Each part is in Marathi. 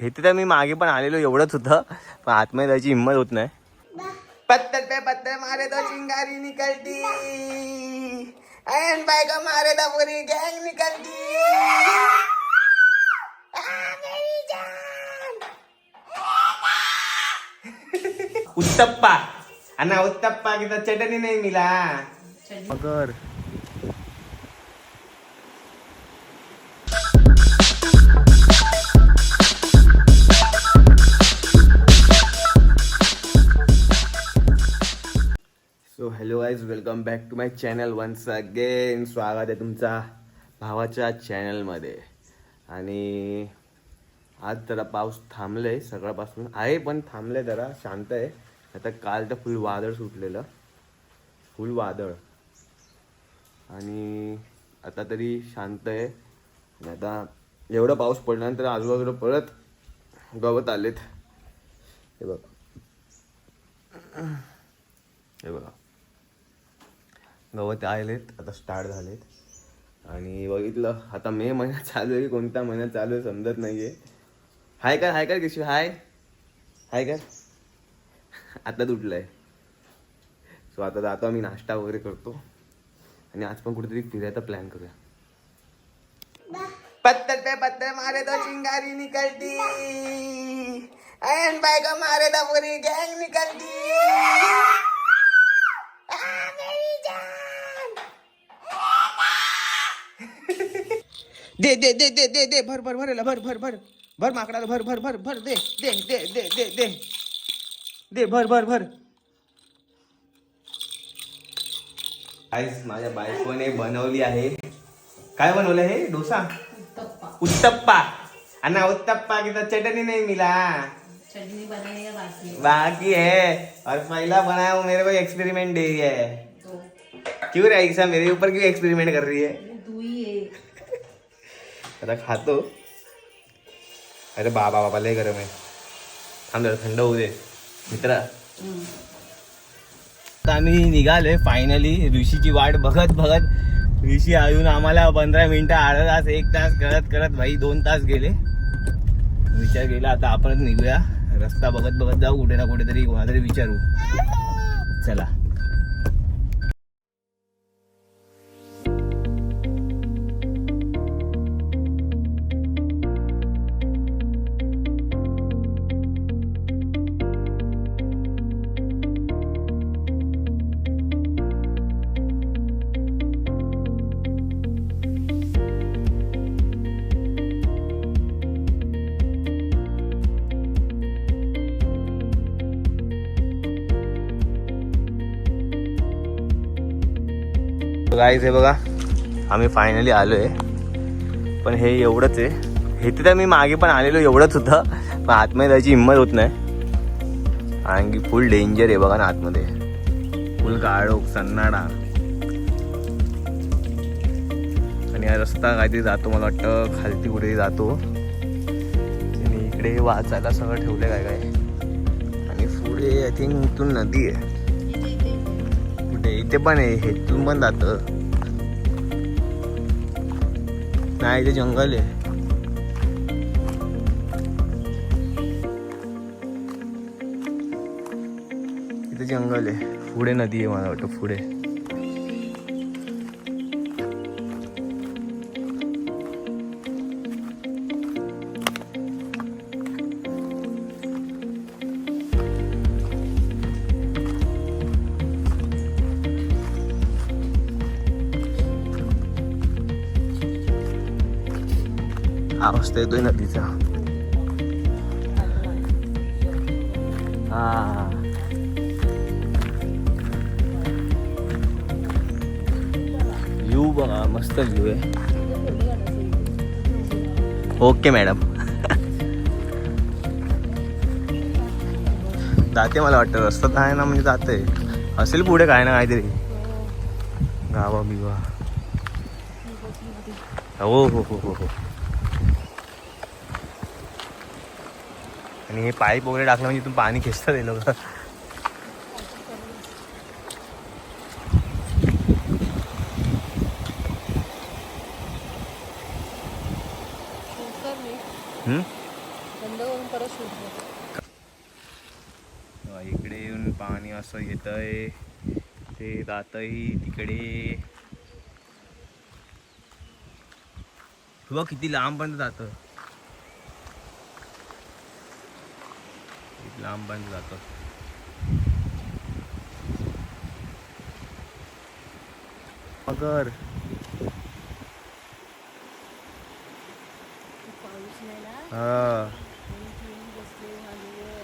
इथे तर मी मागे पण आलेलो एवढंच होतं, पण आतमध्ये जायची हिंमत होत नाही. पत्थर पे पत्थर मारे तो चिंगारी निकलती, एंड बाय का मारे तो पूरी गैंग निकलती. उत्तप्पा अन्ना उत्तप्पा की तर चटणी नाही मिला मगर. So hello guys, welcome back to my channel once again. स्वागत आहे तुमचा भावाच्या चॅनलमध्ये. आणि आज जरा पाऊस थांबले, सकाळपासून आहे पण थांबले, जरा शांत आहे. आता काल तर फुल वादळ सुटलेलं, फुल वादळ, आणि आता तरी शांत आहे. आणि आता एवढा पाऊस पडल्यानंतर आजूबाजूला परत गवत आलेत. हे बघा, हे बघा, गवत आलेत, आता स्टार्ट झालेत. आणि बघितलं आता मे महिना चालू आहे, कोणता महिना चालू आहे समजत नाहीये. हाय कर, हाय कर किशू, हाय हाय कर. आता तुटलंय. सो आता जातो आम्ही, नाश्ता वगैरे करतो आणि आज पण कुठेतरी फिरायचा प्लॅन करूया. पत्थर पे पत्थर मारे तो चिंगारी निकलती, एंड बाय का मारे तो पूरी गैंग निकलती. दे दे दे दे दे दे भर भर भर भर भर भर भर माकडाला भर भर भर भर दे दे दे दे दे दे दे भर भर भर. आईस माझ्या बायकोने बनवली आहे. काय बनवलं हे? डोसा, उत्तप्पा. अन्ना उत्तप्पा की तो चटनी नहीं मिला, चटनी बनाने का बाकी है. और पहला बनाया हूँ, मेरे को एक्सपेरिमेंट दे रही है. तो क्यों रे ऐसा मेरे ऊपर क्यों एक्सपेरिमेंट कर रही है? तू ही है. आता खातो. अरे बाबा बाबा लय गरम आहे. थांब जरा थंड होऊ दे मित्रा. आता आम्ही निघालोय फायनली, ऋषीची वाट बघत बघत. ऋषी अजून आम्हाला 15 मिनिटं, अर्धा तास, 1 तास करत करत भाई 2 तास गेले. विचार केला आता आपणच निघूया, रस्ता बघत बघत जाऊ, कुठे ना कुठेतरी कोणातरी विचारू. चला. गाईज हे बघा, आम्ही फायनली आलोय. पण हे एवढंच आहे. इथे तर मी मागे पण आलेलो एवढंच होतं, पण आतमध्ये जायची हिंमत होत नाही. आणखी फुल डेंजर आहे बघा ना आतमध्ये, फुल काळोख सन्नाडा. आणि हा रस्ता काहीतरी जातो, मला वाटतं खालती कुठेतरी जातो. आणि इकडे वाचायला सगळं ठेवलं काय काय. आणि पुढे आय थिंक इथून नदी आहे. इथे पण आहे, हेतून पण जात नाही. इथे जंगल आहे. इथे जंगल आहे, पुढे नदी आहे मला वाटतं. पुढे आवाज येतोय नदीचा. हा व्ह्यू बघा, मस्त व्ह्यू आहे. Okay madam. जाते मला वाटतं, रस्ता तर आहे ना, म्हणजे जाते असेल पुढे काय ना काहीतरी गावा बिवा. हो हो हो हो हो. आणि हे पाईप वगैरे टाकलं म्हणजे इथून पाणी खेचतात हे लोक. बंद करून परत शूट इकडे येऊन पाणी असं येतंय, ते जातही तिकडे. बघ किती लांबपर्यंत जातं, लांबपर्यंत जातं. मगर पाऊस नाही ना हा बसले खालीवर.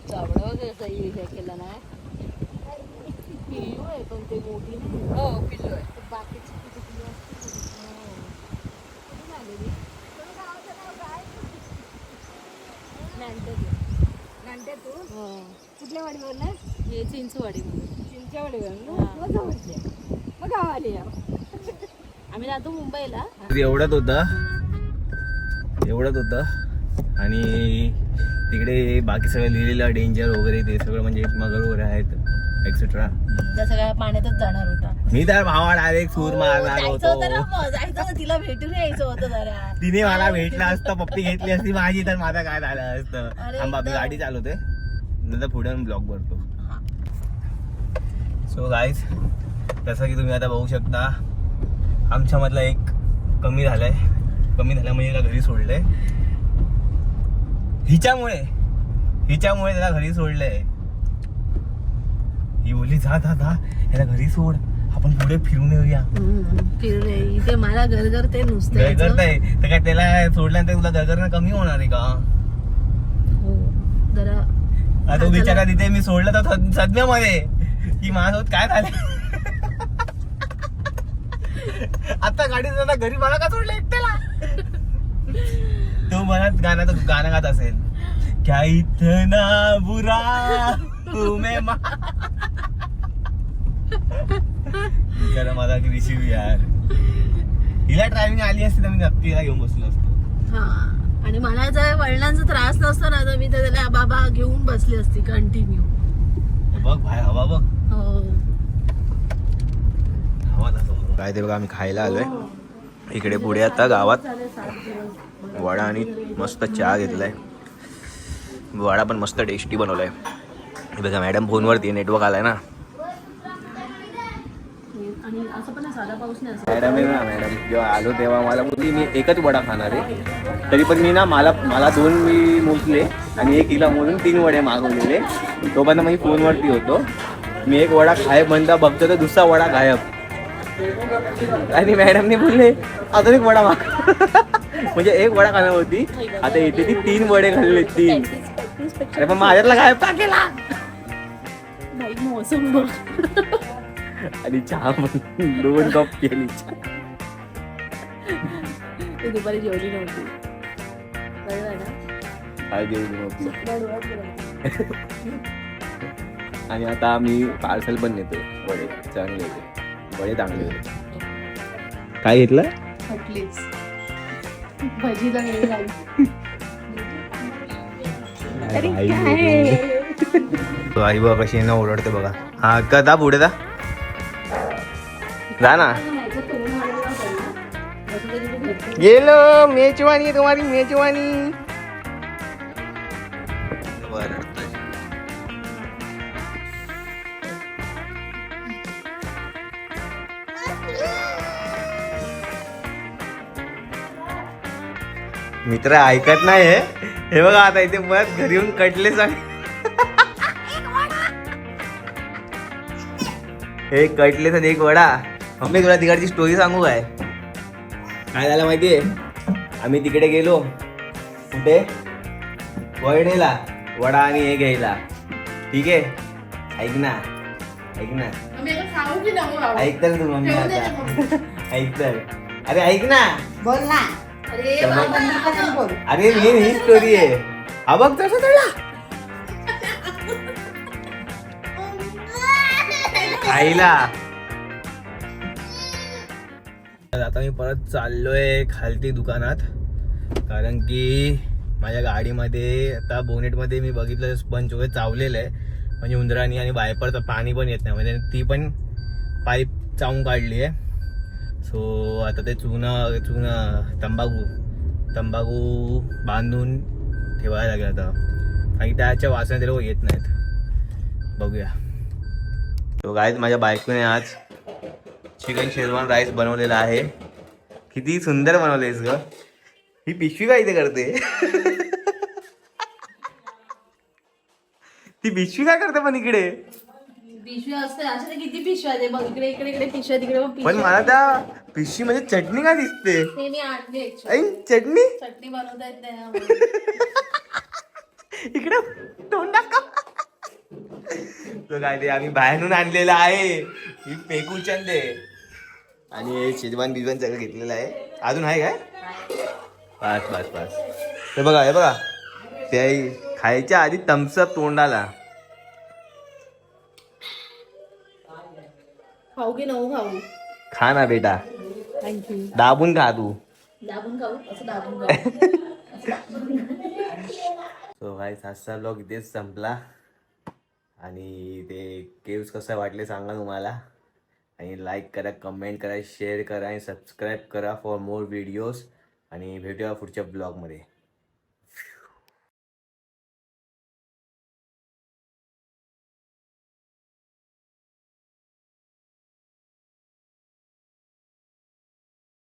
चावडा वगैरे असं हे केलं ना. पिल्लू आहे पण ते मोठी नाही. हो पिल्लू आहे. बाकीची पिल्लू असते. कुठून आलेली? नांट्यातून. कुठल्या वाडीवर ना? हे चिंचवाडीमध्ये. चिंचवाडीवर मग गावाली आम्ही राहतो मुंबईला. एवढंच होतं आणि तिकडे बाकी सगळं लिहिलेलं डेंजर वगैरे ते सगळं म्हणजे मगर वगैरे आहेत एक्सेट्रा. सगळ्या पाण्यातच जाणार होता. मी तर भावा डायरेक्ट सूर मारणार जायचं होतो. होतं ना, जायचं होतं, तिला भेटून यायचं होतं जरा. तिने मला भेटलं असतं, पप्पी घेतली असती माझी, तर माझं काय झालं असतं. अरे थांबा मी एकदम. गाडी चालवते, नंतर पुढे ब्लॉग भरतो. सो गाईज, जसं की तुम्ही आता बघू शकता, आमच्यामधला एक कमी झालाय म्हणजे त्याला घरी सोडलंय. हिच्यामुळे त्याला घरी सोडलंय. ही बोलली जा याला घरी सोड, आपण पुढे फिरून येऊया. फिरले इथे मला घर ते नुसतं करताय तर काय त्याला सोडल्यानंतर तुला गरगरणं कमी होणार आहे का? हो जरा. आता तो बिचारा तिथे मी सोडलं तर सदम्यामध्ये की माझ्यासोबत काय झालं. आता गाडी जाता घरी मला का सोडलं एकट्याला. तो मला गाणं गात असेल, क्या इतना बुरा तुम्हें माझा रिशिव यार. हिला ड्रायव्हिंग आली असती तर मी नक्की हिला घेऊन बसलो असतो. हा आणि मला जर वळणांचा त्रास नसता ना तर मी तर त्याला बाबा घेऊन बसली असती कंटिन्यू. बघ बाहेर हवा बघ. हो काय ते बघा, आम्ही खायला आलोय इकडे पुढे आता गावात. वडा आणि मस्त चहा घेतलाय. वडा पण मस्त टेस्टी बनवलाय. हे बघा मॅडम फोनवरती नेटवर्क आलाय ना. आणि असं पण साधा पाऊस नाही. मॅडम आहे ना, मॅडम जेव्हा आलो तेव्हा मला बोलली मी एकच वडा खाणार आहे, तरी पण मी ना मला 2 मी मोजले आणि एक हिला मोजून 3 वडे मागवलेले. तोपर्यंत मी फोनवरती होतो. मी एक वडा खायब म्हणता बघतो तर दुसरा वडा गायब. आणि मॅडमने बोलले अजून एक वडा माग. म्हणजे एक वडा खाणार होती, आता इथे ती 3 वडे खाल्ले. 3. अरे पण माझ्यातला गायब का केला. बाई मोसम बघ. आणि चहा पण 2 कप केली. ती दुपारी जेवली नव्हती. बरोबर ना. काय जेवली नव्हती. आणि आता आम्ही पार्सल पण नेतो. वडे चांगले होते, वडे चांगले होते. काय घेतलं? हटलीच भजीला वेळ लागली. आई बघा कशी ना ओरडते बघा. हा कदा पुढे जा ना. गेलो मेजवानी तुम्हारी मेजवानी. मित्र ऐकत नाही हे बघा. आता इथे परत घरी येऊन कटले सांग. हे कटलेस आणि एक वडा. मम्मी तुला तिकडची स्टोरी सांगू काय झालं माहितीये. आम्ही तिकडे गेलो कुठे वर्डेला वडा आणि हे घ्यायला. ठीक आहे ऐक ना ऐक तर तू मम्मी आता ऐक तर. अरे ऐक ना बोल ना. अरे ही स्टोरी आहे. हा बघ तसं चढला आईला. आता मी परत चाललोय खालती दुकानात, कारण की माझ्या गाडीमध्ये आता बोनेटमध्ये मी बघितलं स्पंज वगैरे चावलेलं आहे. म्हणजे उंदरानी आणि वायपरचं पाणी पण येत नाही, म्हणजे ती पण पाईप चावून काढली आहे. सो आता ते चुना तंबाखू बांधून ठेवायला लागेल आता, आणि त्याच्या वासना ते लोक येत नाहीत. बघूया. तो गाईत माझ्या बायकोने आज चिकन शेजवान राईस बनवलेला आहे. किती सुंदर बनवलेस ग. ही पिशवी काय इथे करते? ती पिशवी काय करते पण इकडे? पिशवी असते असे किती पिशव्या आहे बघ, इकडे इकडे इकडे पिशव्या, तिकडे पण पण पिशव्या. मला त्या पिशवी मध्ये चटणी काय दिसते? ते मी आणली ऐ, चटणी चटणी बनवता येत नाही ना. इकडे तोंड टाका. तो काय ते आम्ही बाहेरून आणलेला आहे, ही पेकू चंदे आणि हे शेजवान बिजवान सगळं घेतलेलं आहे. अजून आहे काय? बस बस बस. हे बघा ते खायच्या आधी थम्सअप तोंडाला. खाऊ की नको खाऊ? खा ना बेटा, थँक्यू. दाबून खा तू. दाबून खाऊ, असं दाबून खाऊ. सो गाईस आजचा ब्लॉग इथेच संपला. आणि ते केव्स कसं वाटले सांगा तुम्हाला. आणि लाईक करा, कमेंट करा, शेअर करा आणि सबस्क्राईब करा फॉर मोर व्हिडिओज. आणि भेटूया पुढच्या ब्लॉगमध्ये.